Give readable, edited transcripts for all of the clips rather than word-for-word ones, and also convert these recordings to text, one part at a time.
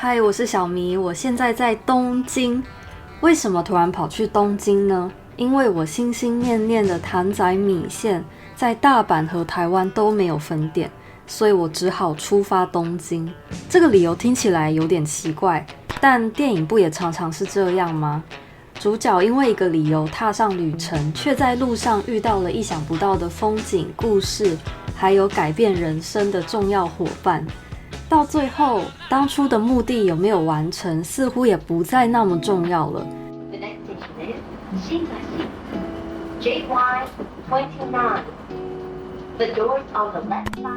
嗨，我是小迷，我现在在东京。为什么突然跑去东京呢？因为我心心念念的谭仔米线在大阪和台湾都没有分店，所以我只好出发东京。这个理由听起来有点奇怪，但电影不也常常是这样吗？主角因为一个理由踏上旅程，却在路上遇到了意想不到的风景、故事，还有改变人生的重要伙伴。到最后，当初的目的有没有完成，似乎也不再那么重要了。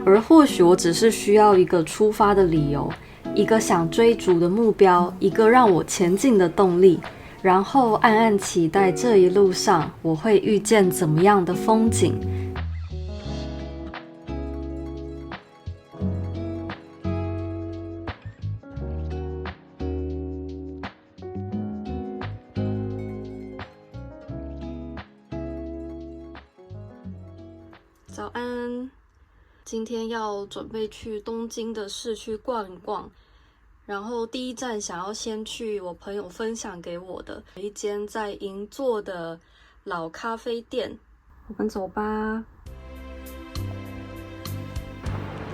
而或许我只是需要一个出发的理由，一个想追逐的目标，一个让我前进的动力，然后暗暗期待这一路上我会遇见怎么样的风景。早安，今天要准备去东京的市区逛一逛，然后第一站想要先去我朋友分享给我的一间在银座的老咖啡店，我们走吧。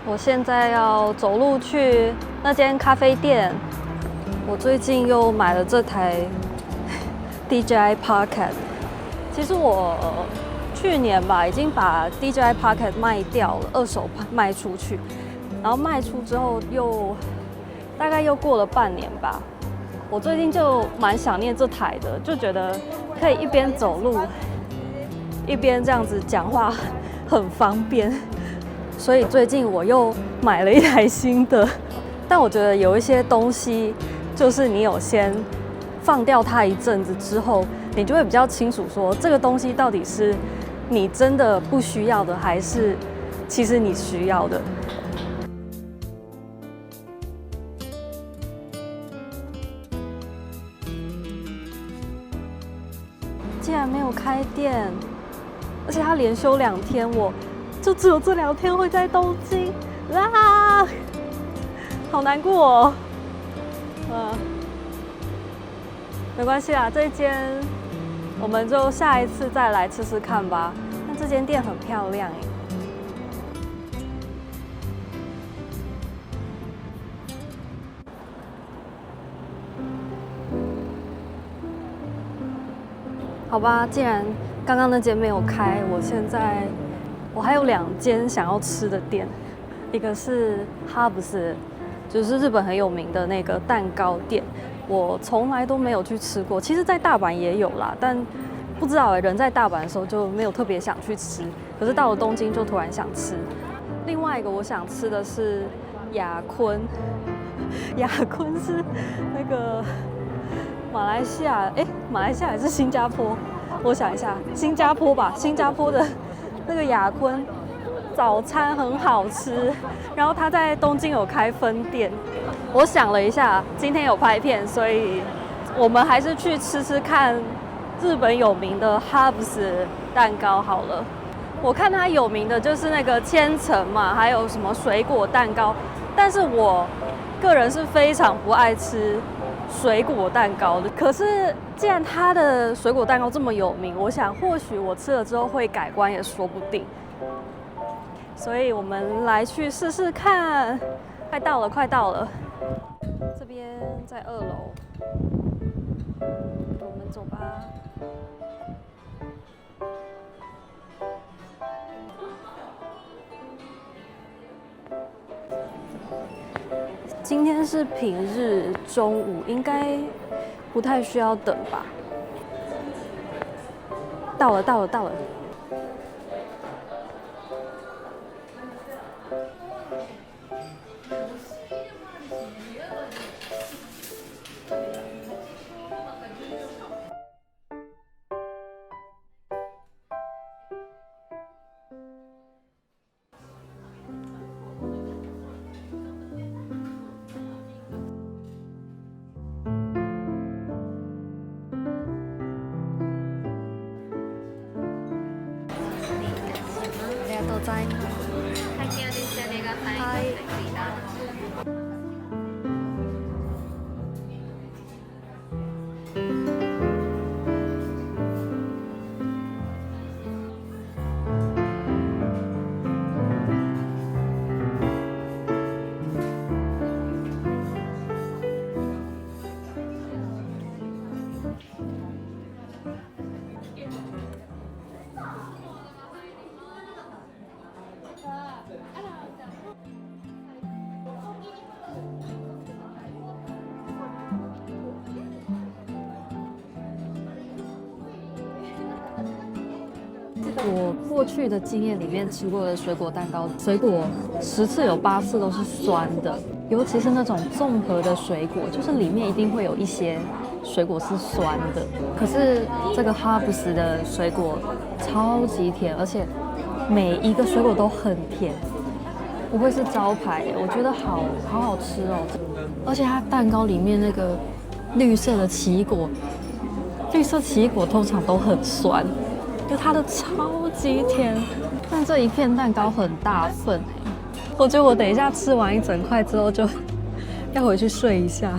我现在要走路去那间咖啡店。我最近又买了这台 DJI Pocket， 其实我去年吧，已经把 DJI Pocket 卖掉了，二手卖出去，然后卖出之后大概又过了半年吧。我最近就蛮想念这台的，就觉得可以一边走路一边这样子讲话，很方便。所以最近我又买了一台新的，但我觉得有一些东西，就是你有先放掉它一阵子之后，你就会比较清楚说这个东西到底是你真的不需要的，还是其实你需要的。竟然没有开店，而且它连休2天，我就只有这2天会在东京啊，好难过哦。没关系啦，这间我们就下一次再来吃吃看吧。但这间店很漂亮耶。好吧，既然刚刚那间没有开，我还有2间想要吃的店，一个是 Hubs， 就是日本很有名的那个蛋糕店。我从来都没有去吃过，其实在大阪也有啦，但不知道人在大阪的时候就没有特别想去吃，可是到了东京就突然想吃。另外一个我想吃的是雅坤，雅坤是那个马来西亚还是新加坡？我想一下，新加坡吧，新加坡的那个雅坤早餐很好吃，然后他在东京有开分店。我想了一下，今天有拍片，所以我们还是去吃吃看日本有名的 Hubs 蛋糕好了。我看它有名的就是那个千层嘛，还有什么水果蛋糕，但是我个人是非常不爱吃水果蛋糕的。可是既然它的水果蛋糕这么有名，我想或许我吃了之后会改观也说不定。所以我们来去试试看。快到了，快到了。这边在2楼，我们走吧。今天是平日中午，应该不太需要等吧？到了，到了，到了。ありがとうございます。はい。我过去的经验里面吃过的水果蛋糕，水果10次有8次都是酸的，尤其是那种综合的水果，就是里面一定会有一些水果是酸的。可是这个哈布斯的水果超级甜，而且每一个水果都很甜，不会是招牌耶，我觉得好好吃哦。而且它蛋糕里面那个绿色的奇异果，绿色奇异果通常都很酸。就它的超级甜，但这一片蛋糕很大份我觉得我等一下吃完一整块之后就要回去睡一下。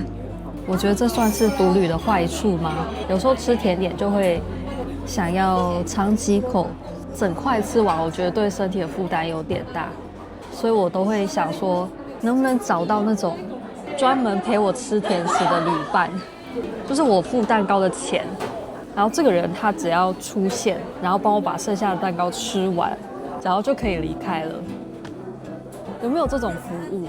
我觉得这算是独旅的坏处吗？有时候吃甜点就会想要尝几口，整块吃完，我觉得对身体的负担有点大，所以我都会想说，能不能找到那种专门陪我吃甜食的旅伴，就是我付蛋糕的钱。然后这个人他只要出现，然后帮我把剩下的蛋糕吃完，然后就可以离开了。有没有这种服务？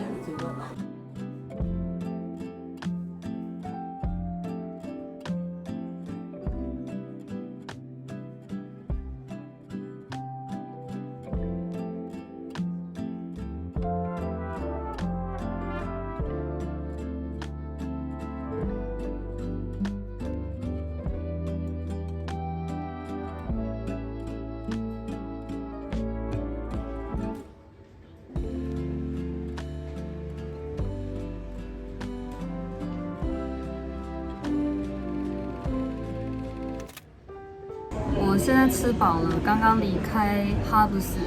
我现在吃饱了，刚刚离开哈布斯。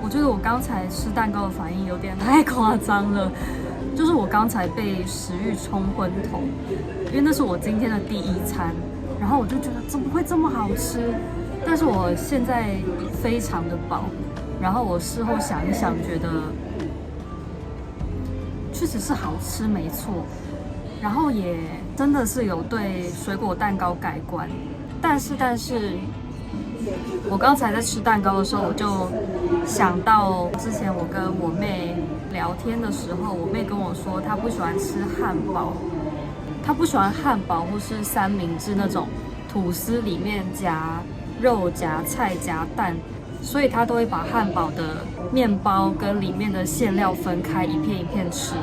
我觉得我刚才吃蛋糕的反应有点太夸张了，就是我刚才被食欲冲昏头，因为那是我今天的第一餐，然后我就觉得怎么会这么好吃？但是我现在非常的饱，然后我事后想一想，觉得确实是好吃没错，然后也真的是有对水果蛋糕改观。但是，我刚才在吃蛋糕的时候，我就想到之前我跟我妹聊天的时候，我妹跟我说她不喜欢吃汉堡，她不喜欢汉堡或是三明治那种吐司里面夹肉夹菜夹蛋，所以她都会把汉堡的面包跟里面的馅料分开，一片一片吃。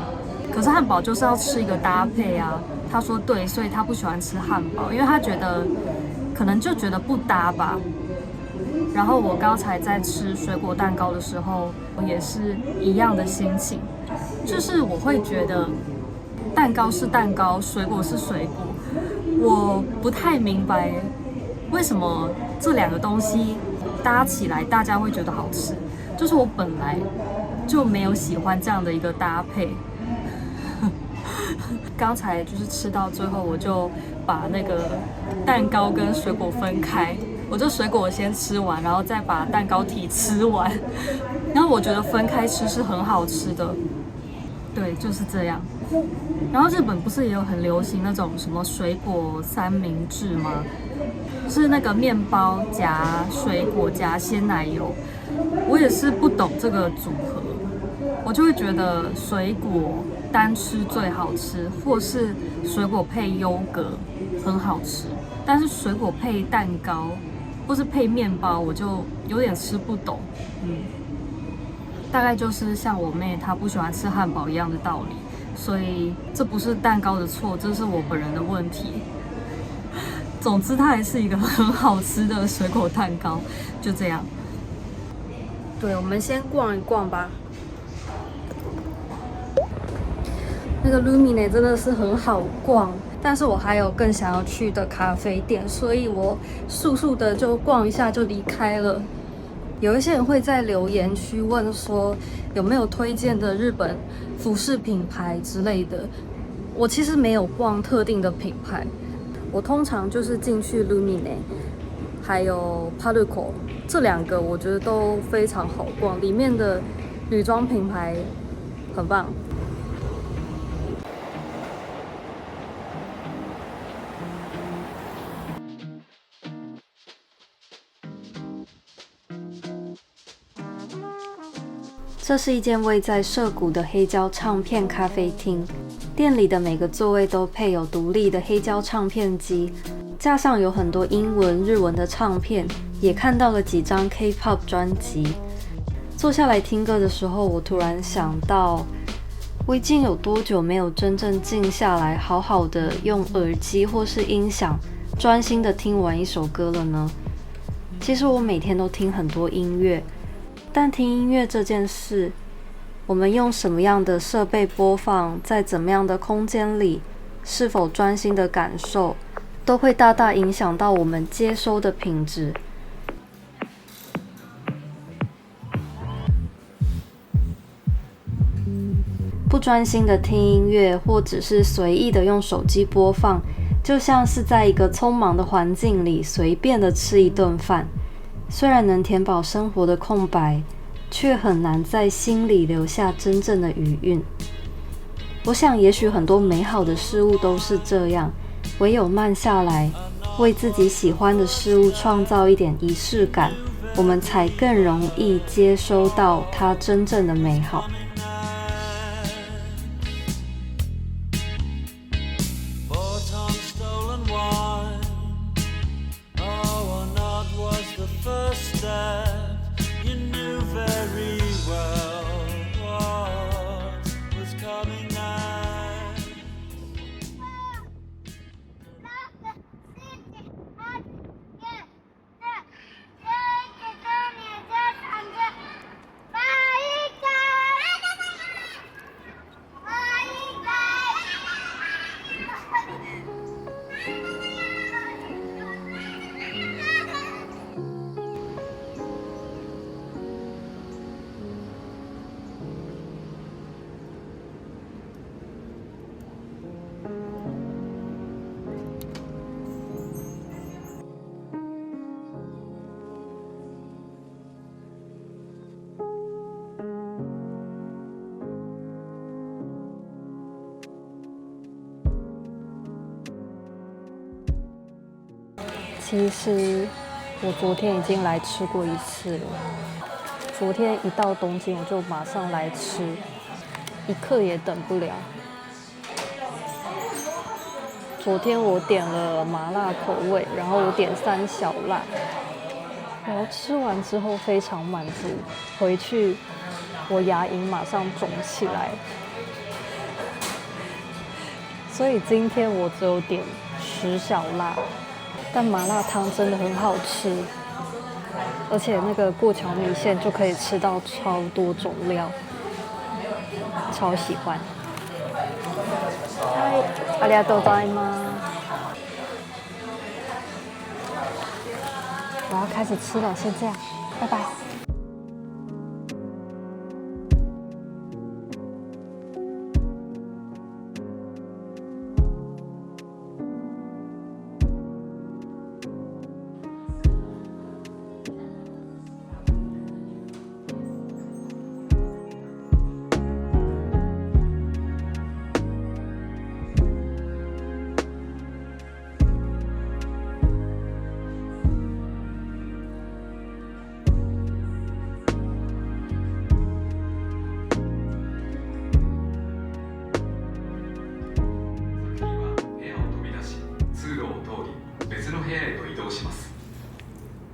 可是汉堡就是要吃一个搭配啊，她说对，所以她不喜欢吃汉堡，因为她觉得可能就觉得不搭吧。然后我刚才在吃水果蛋糕的时候，也是一样的心情，就是我会觉得蛋糕是蛋糕，水果是水果，我不太明白为什么这两个东西搭起来大家会觉得好吃，就是我本来就没有喜欢这样的一个搭配。刚才就是吃到最后，我就把那个蛋糕跟水果分开，我就水果先吃完，然后再把蛋糕体吃完。然后我觉得分开吃是很好吃的，对，就是这样。然后日本不是也有很流行那种什么水果三明治吗？是那个面包夹水果夹鲜奶油，我也是不懂这个组合，我就会觉得水果单吃最好吃，或是水果配优格很好吃，但是水果配蛋糕或是配面包，我就有点吃不懂。大概就是像我妹她不喜欢吃汉堡一样的道理，所以这不是蛋糕的错，这是我本人的问题。总之，它还是一个很好吃的水果蛋糕，就这样。对，我们先逛一逛吧。那个 Lumine 真的是很好逛，但是我还有更想要去的咖啡店，所以我速速的就逛一下就离开了。有一些人会在留言区问说有没有推荐的日本服饰品牌之类的，我其实没有逛特定的品牌，我通常就是进去 Lumine 还有 Paluco 这两个，我觉得都非常好逛，里面的女装品牌很棒。这是一间位在涩谷的黑胶唱片咖啡厅，店里的每个座位都配有独立的黑胶唱片机，架上有很多英文、日文的唱片，也看到了几张 K-pop 专辑。坐下来听歌的时候，我突然想到，我已经有多久没有真正静下来，好好的用耳机或是音响专心的听完一首歌了呢？其实我每天都听很多音乐，但听音乐这件事，我们用什么样的设备播放，在怎么样的空间里，是否专心的感受，都会大大影响到我们接收的品质。不专心的听音乐，或只是随意的用手机播放，就像是在一个匆忙的环境里随便的吃一顿饭，虽然能填饱生活的空白，却很难在心里留下真正的余韵。我想也许很多美好的事物都是这样，唯有慢下来，为自己喜欢的事物创造一点仪式感，我们才更容易接收到它真正的美好。其实我昨天已经来吃过一次了。昨天一到东京我就马上来吃，一刻也等不了。昨天我点了麻辣口味，然后我点3小辣，然后吃完之后非常满足，回去我牙龈马上肿起来。所以今天我只有点10小辣。但麻辣汤真的很好吃，而且那个过桥米线就可以吃到超多种料，超喜欢。嗨，ありがとうございます。我要开始吃了，先这样，拜拜。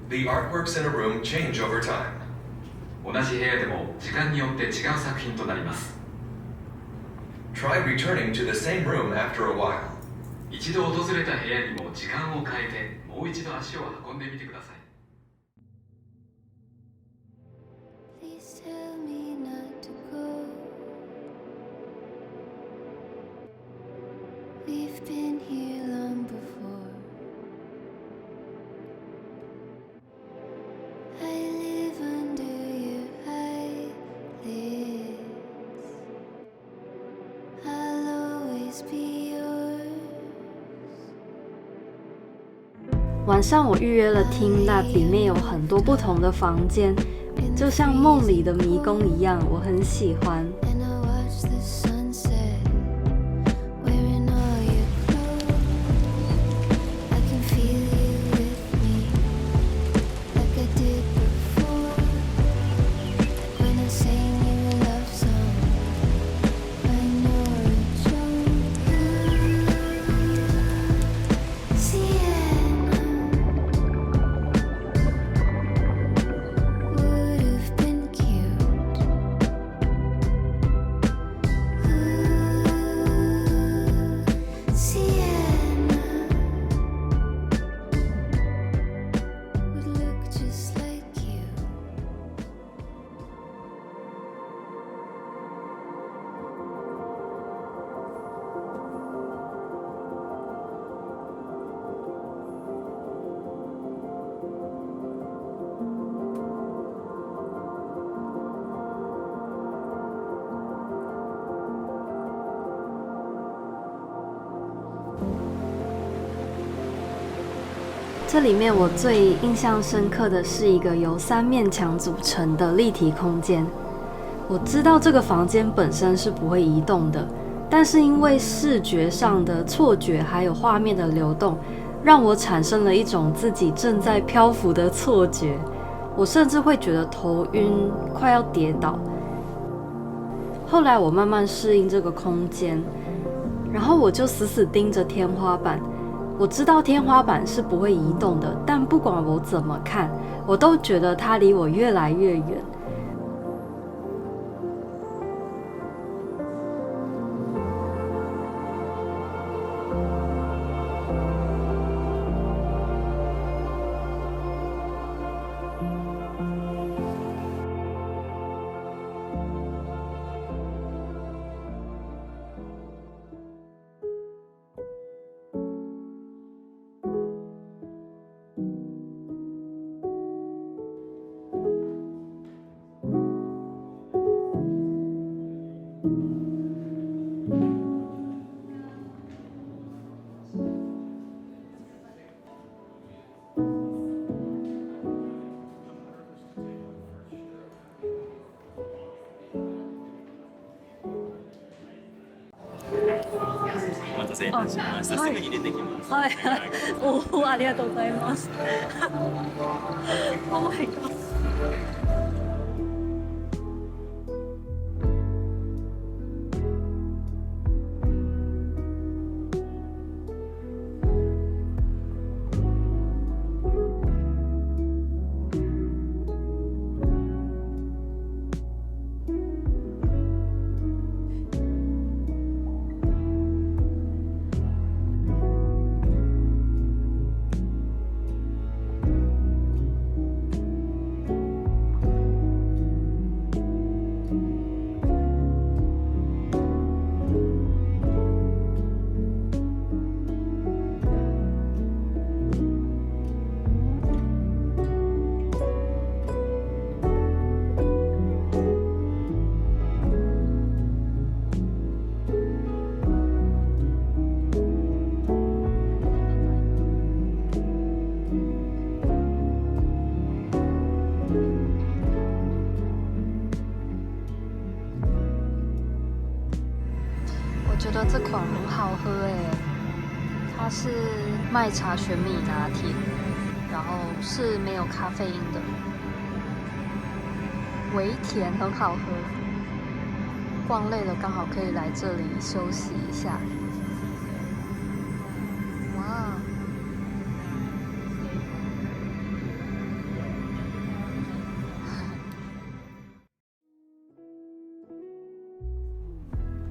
The artworks in a room change over time. 同じ部屋でも時間によって違う作品となります。Try returning to the same room after a while. 一度訪れた部屋にも時間を変えて、もう一度足を運んでみてください。Please tell me not to go. We've been here long before. I live under your eyelids. I'll always be yours. 晚上我预约了Team Lab，里面有很多不同的房间，就像梦里的迷宫一样，我很喜欢。And I watch the sunset, wearing all your clothes. I can feel you with me, like I did before. Like when I sang you a love song by Nora Jones. Sienna, 这里面我最印象深刻的是一个由3面墙组成的立体空间。我知道这个房间本身是不会移动的，但是因为视觉上的错觉还有画面的流动，让我产生了一种自己正在漂浮的错觉。我甚至会觉得头晕，快要跌倒。后来我慢慢适应这个空间，然后我就死死盯着天花板。我知道天花板是不会移动的，但不管我怎么看，我都觉得它离我越来越远。お待たせいたしました。すぐに出てきます。はい、おありがとうございます。Oh my god。我觉得这款很好喝诶，它是麦茶玄米拿铁，然后是没有咖啡因的，微甜，很好喝。逛累了刚好可以来这里休息一下。哇！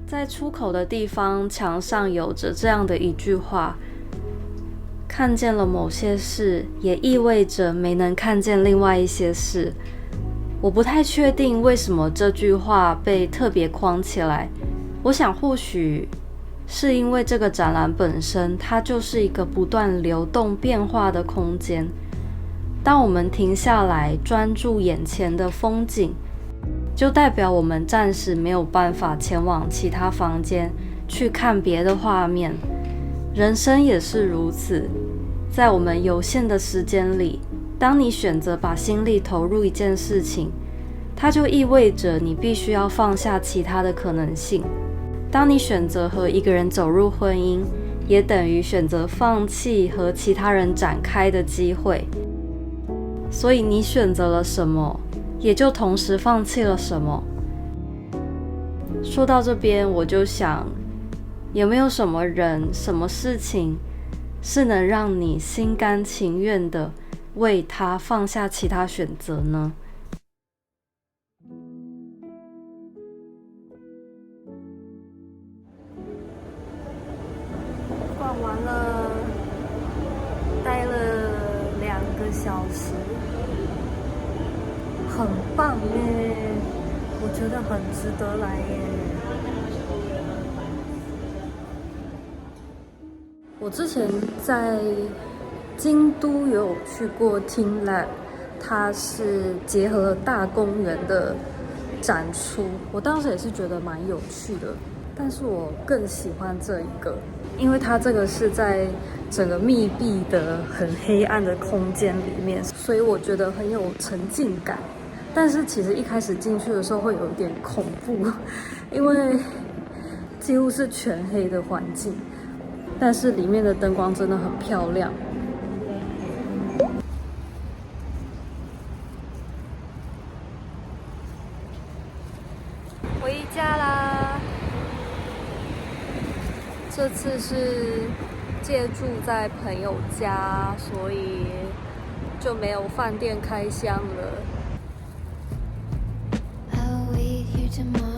在出口的地方，墙上有着这样的一句话：看见了某些事，也意味着没能看见另外一些事。我不太确定为什么这句话被特别框起来，我想或许是因为这个展览本身，它就是一个不断流动变化的空间。当我们停下来专注眼前的风景，就代表我们暂时没有办法前往其他房间去看别的画面。人生也是如此，在我们有限的时间里，当你选择把心力投入一件事情，它就意味着你必须要放下其他的可能性。当你选择和一个人走入婚姻，也等于选择放弃和其他人展开的机会。所以你选择了什么，也就同时放弃了什么。说到这边，我就想，有没有什么人、什么事情，是能让你心甘情愿的为他放下其他选择呢？逛完了，待了2个小时，很棒耶！我觉得很值得来耶。我之前在京都有去过 Team Lab， 它是结合了大公园的展出，我当时也是觉得蛮有趣的。但是我更喜欢这一个，因为它这个是在整个密闭的很黑暗的空间里面，所以我觉得很有沉浸感。但是其实一开始进去的时候会有点恐怖，因为几乎是全黑的环境，但是里面的灯光真的很漂亮。回家啦！这次是借住在朋友家，所以就没有饭店开箱了。 I'll wait here tomorrow.